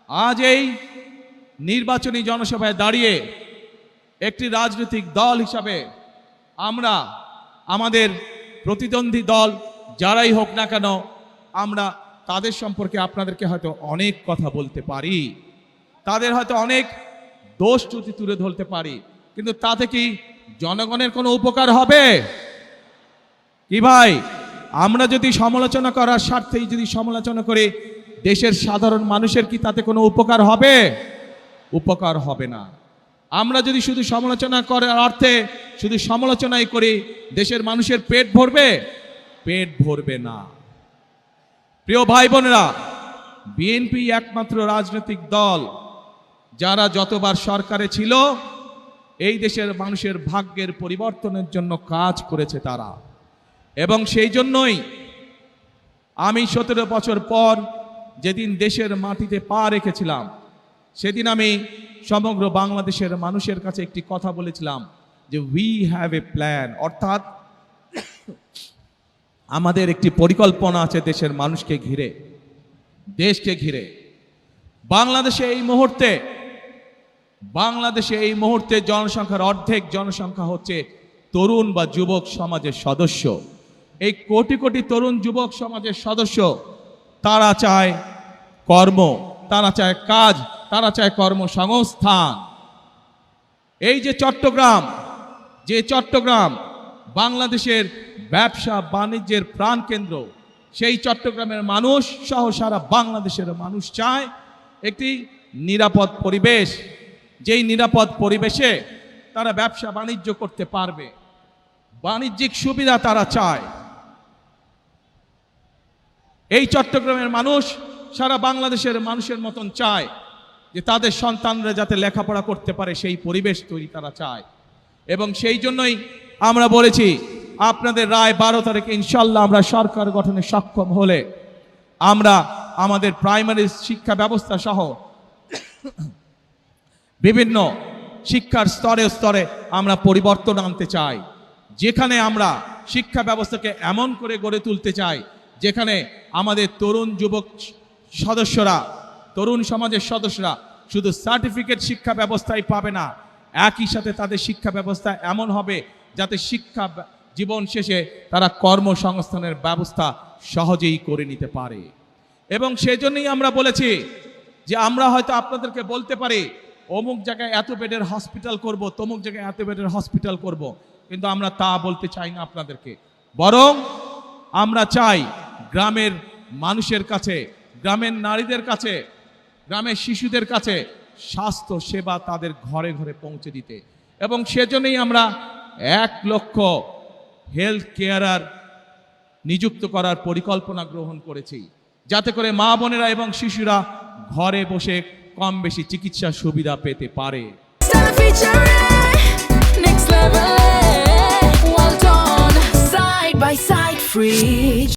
আজ এই নির্বাচনী জনসভায় দাঁড়িয়ে একটি রাজনৈতিক দল হিসাবে আমরা আমাদের প্রতিদ্বন্দ্বী দল যারাই হোক না কেন আমরা তাদের সম্পর্কে আপনাদেরকে হয়তো অনেক কথা বলতে পারি, তাদের হয়তো অনেক দোষ ত্রুটি তুলে ধরতে পারি, কিন্তু তাতে কি জনগণের কোনো উপকার হবে কি ভাই? আমরা যদি সমালোচনা করার স্বার্থেই যদি সমালোচনা করে দেশের সাধারণ মানুষের কি তাতে কোনো উপকার হবে? উপকার হবে না। আমরা যদি শুধু সমালোচনা করার অর্থে শুধু সমালোচনাই করি, দেশের মানুষের পেট ভরবে? পেট ভরবে না। প্রিয় ভাই বোনেরা, বিএনপি একমাত্র রাজনৈতিক দল যারা যতবার সরকারে ছিল এই দেশের মানুষের ভাগ্যের পরিবর্তনের জন্য কাজ করেছে তারা, এবং সেই জন্যই আমি 17 বছর পর যেদিন দেশের মাটিতে পা রেখেছিলাম সেদিন আমি সমগ্র বাংলাদেশের মানুষের কাছে একটি কথা বলেছিলাম যে উই হ্যাভ এ প্ল্যান, অর্থাৎ আমাদের একটি পরিকল্পনা আছে দেশের মানুষকে ঘিরে, দেশকে ঘিরে। বাংলাদেশে এই মুহূর্তে জনসংখ্যার অর্ধেক জনসংখ্যা হচ্ছে তরুণ বা যুবক সমাজের সদস্য। এই কোটি কোটি তরুণ যুবক সমাজের সদস্য তারা চায় কর্ম, তারা চায় কাজ, তারা চায় কর্মসংস্থান। এই যে চট্টগ্রাম বাংলাদেশের ব্যবসা বাণিজ্যের প্রাণকেন্দ্র, সেই চট্টগ্রামের মানুষ সহ সারা বাংলাদেশের মানুষ চায় একটি নিরাপদ পরিবেশ, যেই নিরাপদ পরিবেশে তারা ব্যবসা বাণিজ্য করতে পারবে, বাণিজ্যিক সুবিধা তারা চায়। এই চট্টগ্রামের মানুষ সারা বাংলাদেশের মানুষের মতন চায় যে তাদের সন্তানরা যাতে লেখাপড়া করতে পারে, সেই পরিবেশ তৈরি তারা চায়। এবং সেই জন্যই আমরা বলেছি আপনাদের রায় 12 তারিখে ইনশাল্লাহ আমরা সরকার গঠনে সক্ষম হলে আমরা আমাদের প্রাইমারি শিক্ষা ব্যবস্থা সহ বিভিন্ন শিক্ষার স্তরে স্তরে আমরা পরিবর্তন আনতে চাই, যেখানে আমরা শিক্ষা ব্যবস্থাকে এমন করে গড়ে তুলতে চাই যেখানে আমাদের তরুণ যুবক সদস্যরা, তরুণ সমাজের সদস্যরা শুধু সার্টিফিকেট শিক্ষা ব্যবস্থাই পাবে না, একই সাথে তাদের শিক্ষা ব্যবস্থা এমন হবে যাতে শিক্ষা জীবন শেষে তারা কর্মসংস্থানের ব্যবস্থা সহজেই করে নিতে পারে। এবং সেজন্যই আমরা বলেছি যে আমরা হয়তো আপনাদেরকে বলতে পারি অমুক জায়গায় এত বেডের হসপিটাল করব, তমুক জায়গায় এত বেডের হসপিটাল করব, কিন্তু আমরা তা বলতে চাই না আপনাদেরকে। বরং আমরা চাই গ্রামের মানুষের কাছে, গ্রামের নারীদের কাছে, গ্রামের শিশুদের কাছে স্বাস্থ্য সেবা তাদের ঘরে ঘরে পৌঁছে দিতে। এবং সেজন্যই আমরা 1 লক্ষ হেলথ কেয়ারার নিযুক্ত করার পরিকল্পনা গ্রহণ করেছি, যাতে করে মা বোনেরা এবং শিশুরা ঘরে বসে কম বেশি চিকিৎসা সুবিধা পেতে পারে। Next level, well done, side by side, free.